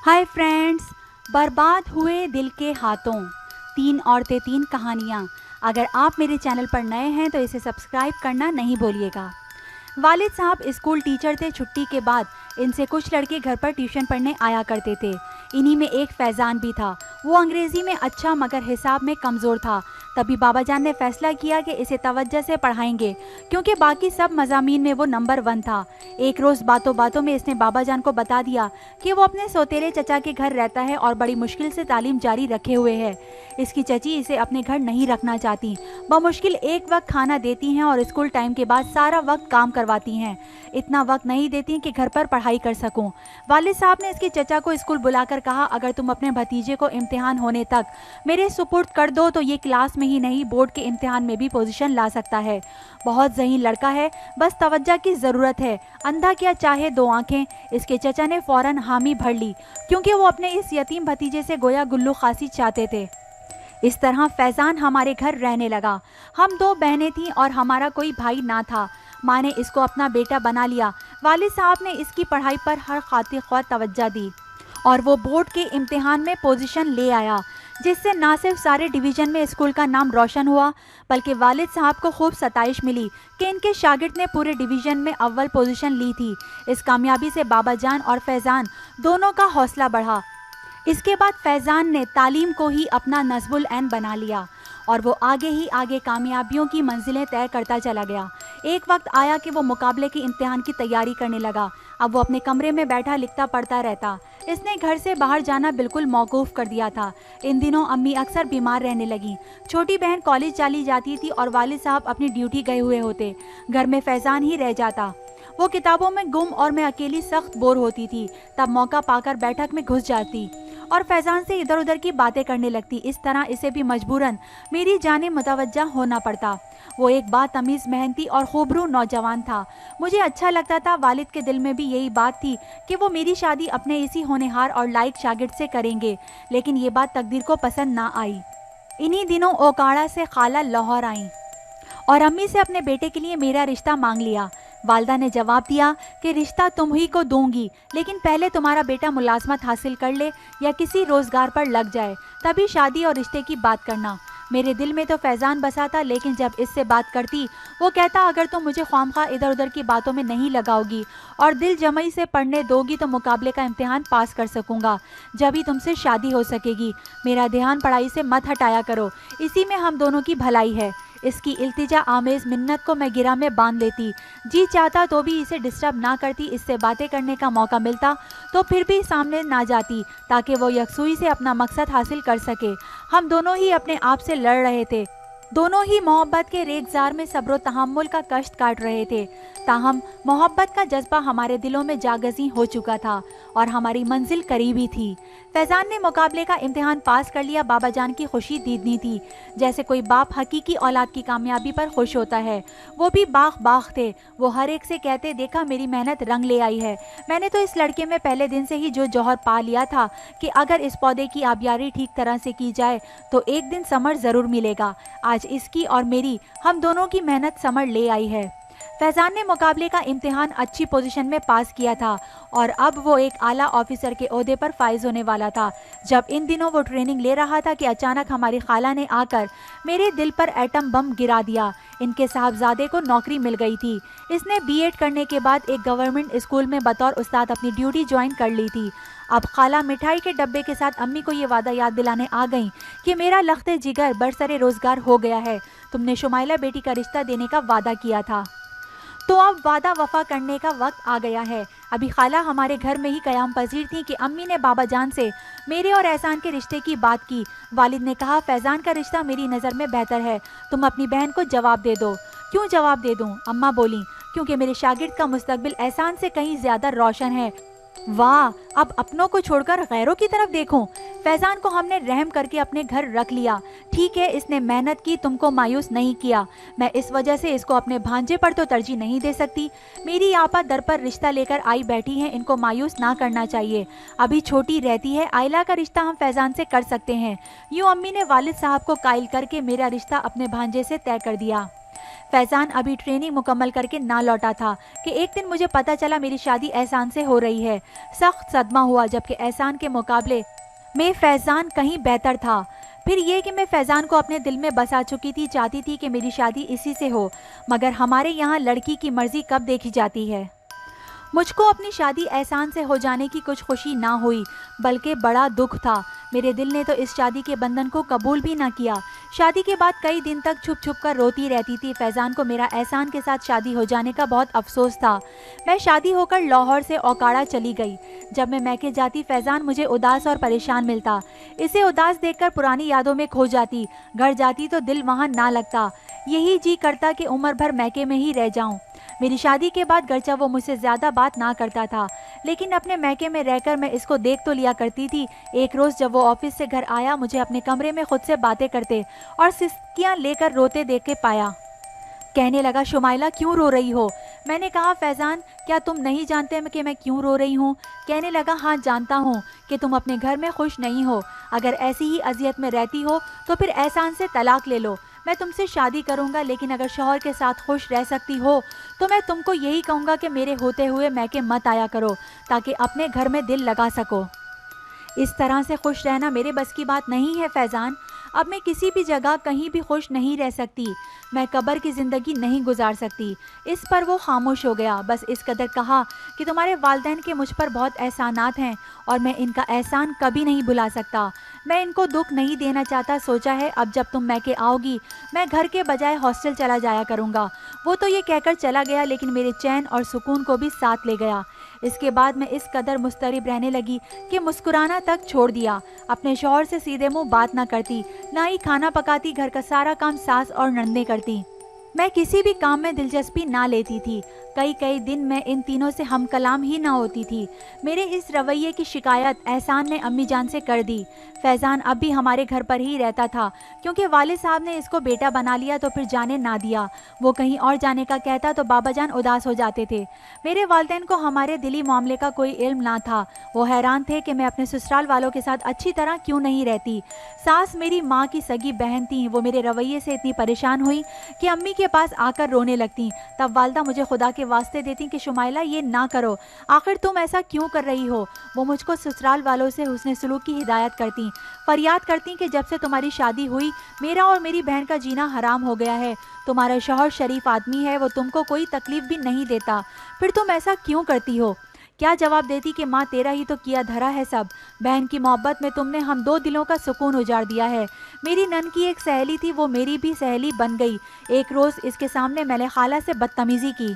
Hi friends, बर्बाद हुए दिल के हाथों, 3 औरतें 3 कहानियाँ। अगर आप मेरे चैनल पर नए हैं तो इसे सब्सक्राइब करना नहीं भूलिएगा। वालिद साहब स्कूल टीचर थे। छुट्टी के बाद इनसे कुछ लड़के घर पर ट्यूशन पढ़ने आया करते थे। इन्हीं में एक फैज़ान भी था। वो अंग्रेज़ी में अच्छा मगर हिसाब में कमज़ोर था। तभी बाबा जान ने फैसला किया कि इसे तवज्जो से पढ़ाएंगे, क्योंकि बाकी सब मज़ामीन में वो नंबर 1 था। एक रोज़ बातों बातों में इसने बाबा जान को बता दिया कि वो अपने सौतेले चचा के घर रहता है और बड़ी मुश्किल से तालीम जारी रखे हुए है। इसकी चची इसे अपने घर नहीं रखना चाहती। बमुश्किल एक वक्त खाना देती हैं और स्कूल टाइम के बाद सारा वक्त काम करवाती हैं। इतना वक्त नहीं देती कि घर पर पढ़ाई कर सकूं। वालिद साहब ने इसके चचा को स्कूल बुलाकर कहा, अगर तुम अपने भतीजे को इम्तिहान होने तक मेरे सुपुर्द कर दो तो ये क्लास में ही नहीं बोर्ड के इम्तिहान में भी पोजीशन ला सकता है। बहुत ज़हीन लड़का है, बस तवज्जो की ज़रूरत है। अंधा क्या चाहे 2 आँखें। इसके चचा ने फ़ौरन हामी भर ली, क्योंकि वो अपने इस यतीम भतीजे से गोया गुल्लू खासी चाहते थे। इस तरह फैज़ान हमारे घर रहने लगा। हम 2 बहनें थीं और हमारा कोई भाई ना था। माँ ने इसको अपना बेटा बना लिया। वालिद साहब ने इसकी पढ़ाई पर हर खातिर ख्वाह तवज्जो दी और वो बोर्ड के इम्तिहान में पोजीशन ले आया, जिससे ना सिर्फ सारे डिवीज़न में स्कूल का नाम रोशन हुआ, बल्कि वालिद साहब को खूब सताइश मिली कि इनके शागिर्द ने पूरे डिवीज़न में अव्वल पोजीशन ली थी। इस कामयाबी से बाबा जान और फैज़ान दोनों का हौसला बढ़ा। इसके बाद फैज़ान ने तालीम को ही अपना नस्बुल ऐन बना लिया और वो आगे ही आगे कामयाबियों की मंजिलें तय करता चला गया। एक वक्त आया कि वो मुकाबले के इम्तिहान की तैयारी करने लगा। अब वो अपने कमरे में बैठा लिखता पढ़ता रहता। इसने घर से बाहर जाना बिल्कुल मौकूफ़ कर दिया था। इन दिनों अम्मी अक्सर बीमार रहने लगी। छोटी बहन कॉलेज चली जाती थी और वालिद साहब अपनी ड्यूटी गए हुए होते। घर में फैज़ान ही रह जाता। वो किताबों में गुम और मैं अकेली सख्त बोर होती थी। तब मौका पाकर बैठक में घुस जाती और फैज़ान से इधर उधर की बातें करने लगती। इस तरह इसे भी मजबूरन मेरी जाने मुतवज्जा होना पड़ता। वो एक बातमीज़, मेहनती और खूबरू नौजवान था। मुझे अच्छा लगता था। वालिद के दिल में भी यही बात थी कि वो मेरी शादी अपने इसी होनहार और लायक शागिर्द से करेंगे, लेकिन ये बात तकदीर को पसंद ना आई। इन्हीं दिनों ओकाड़ा से खाला लाहौर आईं और अम्मी से अपने बेटे के लिए मेरा रिश्ता मांग लिया। वालदा ने जवाब दिया कि रिश्ता तुम ही को दूंगी, लेकिन पहले तुम्हारा बेटा मुलाजमत हासिल कर ले या किसी रोज़गार पर लग जाए, तभी शादी और रिश्ते की बात करना। मेरे दिल में तो फैज़ान बसा था, लेकिन जब इससे बात करती वो कहता, अगर तुम मुझे ख्वामखा इधर उधर की बातों में नहीं लगाओगी और दिल जमई से पढ़ने दोगी तो मुकाबले का इम्तिहान पास कर सकूंगा, जब ही तुमसे शादी हो सकेगी। मेरा ध्यान पढ़ाई से मत हटाया करो, इसी में हम दोनों की भलाई है। इसकी इल्तिजा आमेज़ मिन्नत को मैं गिरा में बांध लेती। जी चाहता तो भी इसे डिस्टर्ब ना करती। इससे बातें करने का मौका मिलता तो फिर भी सामने ना जाती, ताकि वो यकसुई से अपना मकसद हासिल कर सके। हम दोनों ही अपने आप से लड़ रहे थे। दोनों ही मोहब्बत के रेगजार में सब्र तहम्मुल का कष्ट काट रहे थे। ताहम मोहब्बत का जज्बा हमारे दिलों में जागज़ी हो चुका था और हमारी मंजिल करीब ही थी। फैज़ान ने मुकाबले का इम्तिहान पास कर लिया। बाबा जान की खुशी दीदनी थी। जैसे कोई बाप हकीकी औलाद की कामयाबी पर खुश होता है, वो भी बाग बाग थे। वो हर एक से कहते, देखा मेरी मेहनत रंग ले आई है। मैंने तो इस लड़के में पहले दिन से ही जो जौहर पा लिया था कि अगर इस पौधे की आबियारी ठीक तरह से की जाए तो एक दिन समर ज़रूर मिलेगा। आज इसकी और मेरी, हम दोनों की मेहनत समर ले आई है। फैज़ान ने मुकाबले का इम्तिहान अच्छी पोजीशन में पास किया था और अब वो एक आला ऑफिसर के ओहदे पर फाइज होने वाला था। जब इन दिनों वो ट्रेनिंग ले रहा था कि अचानक हमारी खाला ने आकर मेरे दिल पर एटम बम गिरा दिया। इनके साहबजादे को नौकरी मिल गई थी। इसने बीएड करने के बाद एक गवर्नमेंट स्कूल में बतौर उस्ताद अपनी ड्यूटी ज्वाइन कर ली थी। अब खाला मिठाई के डब्बे के साथ अम्मी को ये वादा याद दिलाने आ गई कि मेरा लख्ते जिगर बरसरे रोज़गार हो गया है। तुमने शुमाइला बेटी का रिश्ता देने का वादा किया था, तो अब वादा वफा करने का वक्त आ गया है। अभी खाला हमारे घर में ही कयाम पजीर थी कि अम्मी ने बाबा जान से मेरे और एहसान के रिश्ते की बात की। वालिद ने कहा, फैज़ान का रिश्ता मेरी नज़र में बेहतर है, तुम अपनी बहन को जवाब दे दो। क्यों जवाब दे दूं? अम्मा बोली, क्योंकि मेरे शागिर्द का मुस्तकबिल एहसान से कहीं ज़्यादा रोशन है। वाह, अब अपनों को छोड़कर गैरों की तरफ देखूं। फैज़ान को हमने रहम करके अपने घर रख लिया। ठीक है, इसने मेहनत की, तुमको मायूस नहीं किया। मैं इस वजह से इसको अपने भांजे पर तो तरजीह नहीं दे सकती। मेरी आपा दर पर रिश्ता लेकर आई बैठी हैं, इनको मायूस ना करना चाहिए। अभी छोटी रहती है, आयला का रिश्ता हम फैज़ान से कर सकते हैं। यूँ अम्मी ने वालिद साहब को कायल करके मेरा रिश्ता अपने भांजे से तय कर दिया। फैज़ान अभी ट्रेनिंग मुकम्मल करके ना लौटा था कि एक दिन मुझे पता चला मेरी शादी एहसान से हो रही है। सख्त सदमा हुआ, जबकि एहसान के मुकाबले में फैज़ान कहीं बेहतर था। फिर ये कि मैं फैज़ान को अपने दिल में बसा चुकी थी, चाहती थी कि मेरी शादी इसी से हो, मगर हमारे यहाँ लड़की की मर्ज़ी कब देखी जाती है। मुझको अपनी शादी एहसान से हो जाने की कुछ खुशी ना हुई, बल्कि बड़ा दुख था। मेरे दिल ने तो इस शादी के बंधन को कबूल भी ना किया। शादी के बाद कई दिन तक छुप छुप कर रोती रहती थी। फैज़ान को मेरा एहसान के साथ शादी हो जाने का बहुत अफसोस था। मैं शादी होकर लाहौर से ओकाड़ा चली गई। जब मैं मैके जाती, फैज़ान मुझे उदास और परेशान मिलता। इसे उदास देखकर पुरानी यादों में खो जाती। घर जाती तो दिल वहाँ ना लगता। यही जी करता कि उम्र भर मैके में ही रह जाऊँ। मेरी शादी के बाद गरचा वो मुझसे ज़्यादा बात ना करता था, लेकिन अपने मैके में रहकर मैं इसको देख तो लिया करती थी। एक रोज़ जब वो ऑफिस से घर आया, मुझे अपने कमरे में खुद से बातें करते और सिसकियाँ लेकर रोते देख के पाया। कहने लगा, शुमाइला क्यों रो रही हो? मैंने कहा, फैज़ान क्या तुम नहीं जानते कि मैं क्यों रो रही हूँ? कहने लगा, हाँ जानता हूँ कि तुम अपने घर में खुश नहीं हो। अगर ऐसी ही अजियत में रहती हो तो फिर एहसान से तलाक ले लो। मैं तुमसे शादी करूँगा, लेकिन अगर शौहर के साथ खुश रह सकती हो तो मैं तुमको यही कहूँगा कि मेरे होते हुए मैके मत आया करो, ताकि अपने घर में दिल लगा सको। इस तरह से खुश रहना मेरे बस की बात नहीं है फैज़ान। अब मैं किसी भी जगह कहीं भी खुश नहीं रह सकती। मैं कब्र की ज़िंदगी नहीं गुजार सकती। इस पर वो खामोश हो गया। बस इस कदर कहा कि तुम्हारे वालिदैन के मुझ पर बहुत एहसानात हैं और मैं इनका एहसान कभी नहीं भुला सकता। मैं इनको दुख नहीं देना चाहता। सोचा है अब जब तुम मैके आओगी, मैं घर के बजाय हॉस्टल चला जाया करूँगा। वो तो ये कहकर चला गया, लेकिन मेरे चैन और सुकून को भी साथ ले गया। इसके बाद मैं इस कदर मुस्तरिब रहने लगी कि मुस्कुराना तक छोड़ दिया। अपने शौहर से सीधे मुंह बात ना करती, ना ही खाना पकाती। घर का सारा काम सास और नंदे करती। मैं किसी भी काम में दिलचस्पी ना लेती थी। कई कई दिन मैं इन तीनों से हम कलाम ही ना होती थी। मेरे इस रवैये की शिकायत एहसान ने अम्मी जान से कर दी। फैज़ान अब भी हमारे घर पर ही रहता था, क्योंकि वालिद साहब ने इसको बेटा बना लिया तो फिर जाने ना दिया। वो कहीं और जाने का कहता तो बाबा जान उदास हो जाते थे। मेरे वालिदैन को हमारे दिली मामले का कोई इल्म ना था। वो हैरान थे कि मैं अपने ससुराल वालों के साथ अच्छी तरह क्यों नहीं रहती। सास मेरी माँ की सगी बहन थी। वो मेरे रवैये से इतनी परेशान हुई कि अम्मी के पास आकर रोने लगती। तब वालदा मुझे खुदा के वास्ते देती कि शुमाइला ये ना करो, आखिर तुम ऐसा क्यों कर रही हो। वो मुझको ससुराल वालों से हुस्न सलूक की हिदायत करती। फरियाद करती कि जब से तुम्हारी शादी हुई मेरा और मेरी बहन का जीना हराम हो गया है। तुम्हारा शौहर शरीफ आदमी है, वो तुमको कोई तकलीफ भी नहीं देता, फिर तुम ऐसा क्यों करती हो। क्या जवाब देती कि माँ तेरा ही तो किया धरा है सब। बहन की मोहब्बत में तुमने हम दो दिलों का सुकून उजाड़ दिया है। मेरी नन की एक सहेली थी, वो मेरी भी सहेली बन गई। एक रोज़ इसके सामने मैंने खाला से बदतमीज़ी की।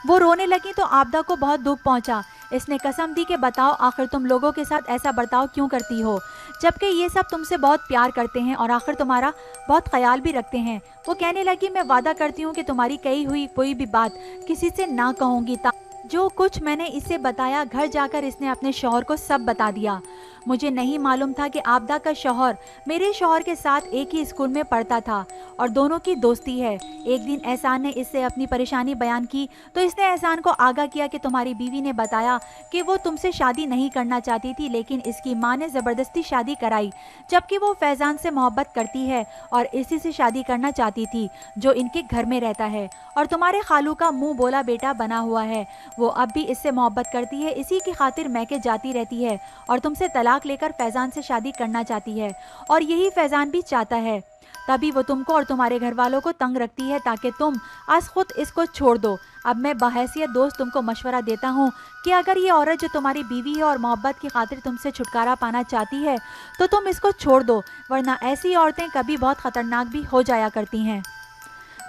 वो रोने लगी तो आबदा को बहुत दुख पहुंचा। इसने कसम दी कि बताओ आखिर तुम लोगों के साथ ऐसा बर्ताव क्यों करती हो, जबकि ये सब तुमसे बहुत प्यार करते हैं और आखिर तुम्हारा बहुत ख्याल भी रखते हैं। वो कहने लगी, मैं वादा करती हूँ कि तुम्हारी कही हुई कोई भी बात किसी से ना कहूँगी। जो कुछ मैंने इसे बताया, घर जाकर इसने अपने शौहर को सब बता दिया। मुझे नहीं मालूम था कि आबदा का शौहर मेरे शौहर के साथ एक ही स्कूल में पढ़ता था और दोनों की दोस्ती है। एक दिन एहसान ने इससे अपनी परेशानी बयान की तो इसने एहसान को आगाह किया कि तुम्हारी बीवी ने बताया कि वो तुमसे शादी नहीं करना चाहती थी, लेकिन इसकी माँ ने ज़बरदस्ती शादी कराई, जबकि वो फैज़ान से मोहब्बत करती है और इसी से शादी करना चाहती थी जो इनके घर में रहता है और तुम्हारे खालू का मुँह बोला बेटा बना हुआ है। वो अब भी इससे मोहब्बत करती है, इसी की खातिर मैके जाती रहती है और तुमसे तलाक लेकर फैज़ान से शादी करना चाहती है और यही फैज़ान भी चाहता है। तभी वो तुमको और तुम्हारे घर वालों को तंग रखती है ताकि तुम आज खुद इसको छोड़ दो। अब मैं बहैसियत दोस्त तुमको मशवरा देता हूँ कि अगर ये औरत जो तुम्हारी बीवी है और मोहब्बत की खातिर तुमसे छुटकारा पाना चाहती है तो तुम इसको छोड़ दो, वरना ऐसी औरतें कभी बहुत ख़तरनाक भी हो जाया करती हैं,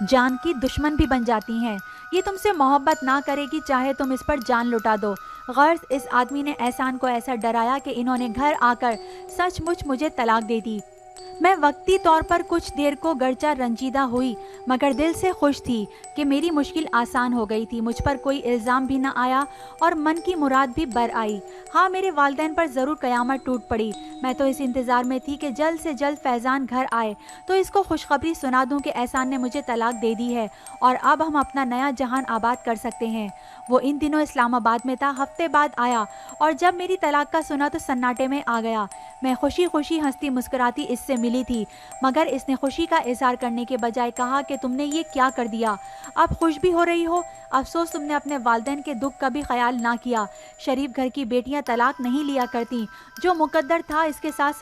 जान की दुश्मन भी बन जाती हैं। ये तुमसे मोहब्बत ना करेगी, चाहे तुम इस पर जान लुटा दो। गर्ज इस आदमी ने एहसान को ऐसा डराया कि इन्होंने घर आकर सचमुच मुझे तलाक दे दी। मैं वक्ती तौर पर कुछ देर को गरचा रंजीदा हुई, मगर दिल से खुश थी कि मेरी मुश्किल आसान हो गई थी। मुझ पर कोई इल्ज़ाम भी ना आया और मन की मुराद भी बर आई। हाँ, मेरे वालिदैन पर ज़रूर क़यामत टूट पड़ी। मैं तो इस इंतज़ार में थी कि जल्द से जल्द फैज़ान घर आए तो इसको खुशखबरी सुना दूं कि एहसान ने मुझे तलाक दे दी है और अब हम अपना नया जहान आबाद कर सकते हैं। वो इन दिनों इस्लामाबाद में था। हफ्ते बाद आया और जब मेरी तलाक का सुना तो सन्नाटे में आ गया। मैं खुशी खुशी हंसती मुस्कुराती इससे मिली थी, मगर इसने खुशी का इजहार करने के बजाय कहा कि तुमने ये क्या कर दिया, अब खुश भी हो रही हो? अफसोस तुमने अपने वालिदैन के दुख का भी ख्याल ना किया। शरीफ घर की बेटियां तलाक नहीं लिया करती, जो मुकद्दर था इसके साथ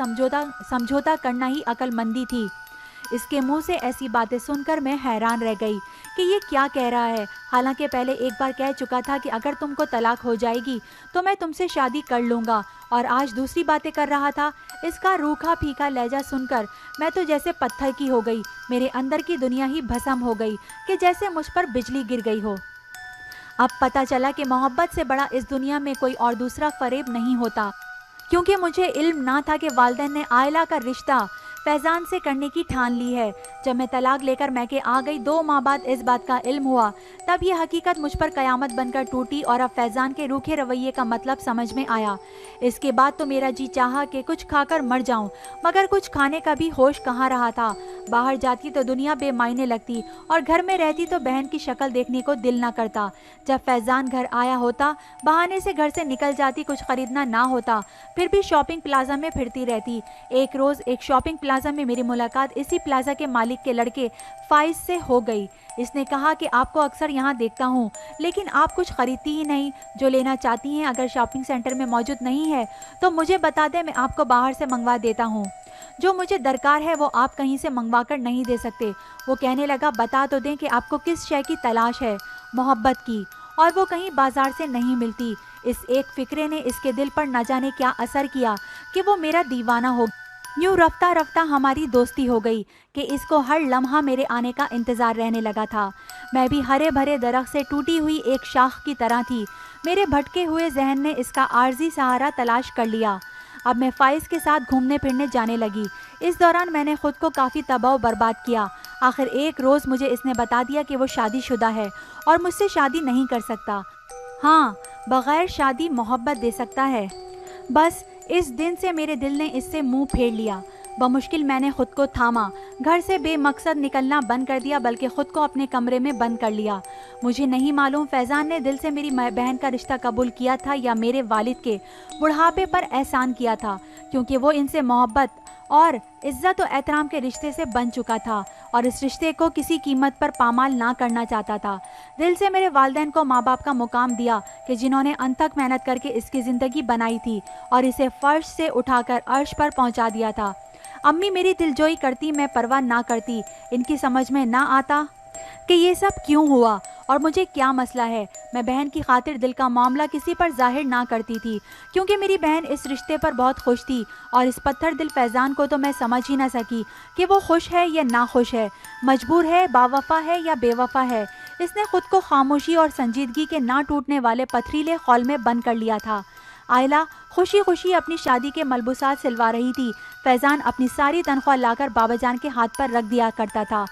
समझौता करना ही अक्लमंदी थी। इसके मुंह से ऐसी बातें सुनकर मैं हैरान रह गई कि ये क्या कह रहा है। हालांकि पहले एक बार कह चुका था कि अगर तुमको तलाक हो जाएगी तो मैं तुमसे शादी कर लूँगा, और आज दूसरी बातें कर रहा था। इसका रूखा फीका लहजा सुनकर मैं तो जैसे पत्थर की हो गई। मेरे अंदर की दुनिया ही भस्म हो गई कि जैसे मुझ पर बिजली गिर गई हो। अब पता चला कि मोहब्बत से बड़ा इस दुनिया में कोई और दूसरा फरेब नहीं होता, क्योंकि मुझे इल्म ना था कि वालिदैन ने आयला का रिश्ता फैज़ान से करने की ठान ली है। जब मैं तलाक लेकर मैके आ गई 2 माह बाद इस बात का इल्म हुआ, तब ये हकीकत मुझ पर कयामत बनकर टूटी और अब फैज़ान के रूखे रवैये का मतलब समझ में आया। इसके बाद तो मेरा जी चाहा कि कुछ खाकर मर जाऊं, मगर कुछ खाने का भी होश कहाँ रहा था। बाहर जाती तो दुनिया बेमायने लगती और घर में रहती तो बहन की शक्ल देखने को दिल ना करता। जब फैज़ान घर आया होता, बहाने से घर से निकल जाती, कुछ खरीदना ना होता, फिर भी शॉपिंग प्लाजा में फिरती रहती। एक रोज़ एक शॉपिंग प्लाजा में मेरी मुलाकात इसी प्लाजा के मालिक के लड़के फाइज से हो गई। इसने कहा कि आपको अक्सर यहाँ देखता हूँ, लेकिन आप कुछ खरीदती ही नहीं। जो लेना चाहती हैं अगर शॉपिंग सेंटर में मौजूद नहीं है तो मुझे बता दें, मैं आपको बाहर से मंगवा देता हूँ। जो मुझे दरकार है वो आप कहीं से मंगवा कर नहीं दे सकते। वो कहने लगा, बता तो दें कि आपको किस शय की तलाश है। मोहब्बत की, और वो कहीं बाजार से नहीं मिलती। इस एक फिक्रे ने इसके दिल पर न जाने क्या असर किया कि वो मेरा दीवाना हो। यूँ रफ्ता रफ्ता हमारी दोस्ती हो गई कि इसको हर लम्हा मेरे आने का इंतज़ार रहने लगा था। मैं भी हरे भरे दरख्त से टूटी हुई एक शाख की तरह थी। मेरे भटके हुए जहन ने इसका आर्जी सहारा तलाश कर लिया। अब मैं फाइज के साथ घूमने फिरने जाने लगी। इस दौरान मैंने खुद को काफ़ी तबाह बर्बाद किया। आखिर एक रोज़ मुझे इसने बता दिया कि वो शादीशुदा है और मुझसे शादी नहीं कर सकता। हाँ, बग़ैर शादी मोहब्बत दे सकता है। बस इस दिन से मेरे दिल ने इससे मुंह फेर लिया। बमुश्किल मैंने खुद को थामा, घर से बेमकसद निकलना बंद कर दिया, बल्कि खुद को अपने कमरे में बंद कर लिया। मुझे नहीं मालूम फैज़ान ने दिल से मेरी बहन का रिश्ता कबूल किया था या मेरे वालिद के बुढ़ापे पर एहसान किया था, क्योंकि वो इनसे मोहब्बत और इज्जत और एहतराम के रिश्ते से बन चुका था और इस रिश्ते को किसी कीमत पर पामाल ना करना चाहता था। दिल से मेरे वालिदैन को माँ बाप का मुकाम दिया कि जिन्होंने अनथक मेहनत करके इसकी ज़िंदगी बनाई थी और इसे फर्श से उठाकर अर्श पर पहुँचा दिया था। अम्मी मेरी दिलजोई करती, मैं परवाह ना करती। इनकी समझ में ना आता कि ये सब क्यों हुआ और मुझे क्या मसला है। मैं बहन की खातिर दिल का मामला किसी पर जाहिर ना करती थी, क्योंकि मेरी बहन इस रिश्ते पर बहुत खुश थी और इस पत्थर दिल फैज़ान को तो मैं समझ ही ना सकी कि वो खुश है या ना खुश है, मजबूर है, बावफा है या बेवफा है। इसने खुद को खामोशी और संजीदगी के ना टूटने वाले पथरीले खौल में बंद कर लिया था। आयला खुशी खुशी अपनी शादी के मलबूसात सिलवा रही थी। फैज़ान अपनी सारी तनख्वाह लाकर बाबा जान के हाथ पर रख दिया करता था।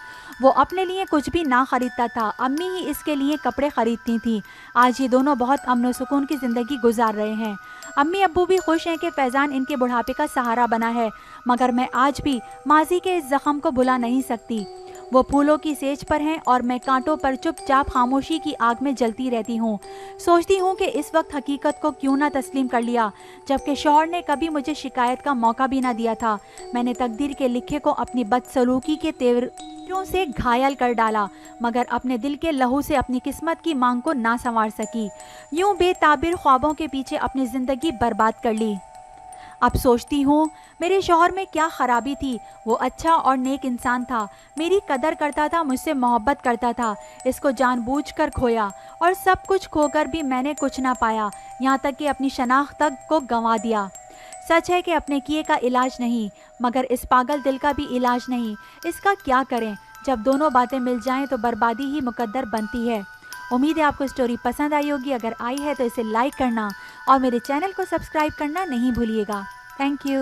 वो अपने लिए कुछ भी ना खरीदता था, अम्मी ही इसके लिए कपड़े खरीदती थीं। आज ये दोनों बहुत अमन व सुकून की ज़िंदगी गुजार रहे हैं। अम्मी अब्बू भी खुश हैं कि फैज़ान इनके बुढ़ापे का सहारा बना है, मगर मैं आज भी माजी के इस ज़ख्म को भुला नहीं सकती। वो फूलों की सेज पर हैं और मैं कांटों पर चुपचाप खामोशी की आग में जलती रहती हूँ। सोचती हूँ कि इस वक्त हकीकत को क्यों ना तस्लीम कर लिया, जबकि शौहर ने कभी मुझे शिकायत का मौका भी ना दिया था। मैंने तकदीर के लिखे को अपनी बदसलूकी के तेवरों से घायल कर डाला, मगर अपने दिल के लहू से अपनी किस्मत की मांग को ना संवार सकी। यूं बेताबिर ख्वाबों के पीछे अपनी ज़िंदगी बर्बाद कर ली। अब सोचती हूँ मेरे शौहर में क्या खराबी थी। वो अच्छा और नेक इंसान था, मेरी कदर करता था, मुझसे मोहब्बत करता था। इसको जानबूझकर खोया और सब कुछ खोकर भी मैंने कुछ ना पाया, यहाँ तक कि अपनी शनाख्त तक को गंवा दिया। सच है कि अपने किए का इलाज नहीं, मगर इस पागल दिल का भी इलाज नहीं। इसका क्या करें? जब दोनों बातें मिल जाएं तो बर्बादी ही मुकद्दर बनती है। उम्मीद है आपको स्टोरी पसंद आई होगी। अगर आई है तो इसे लाइक करना और मेरे चैनल को सब्सक्राइब करना नहीं भूलिएगा। Thank you.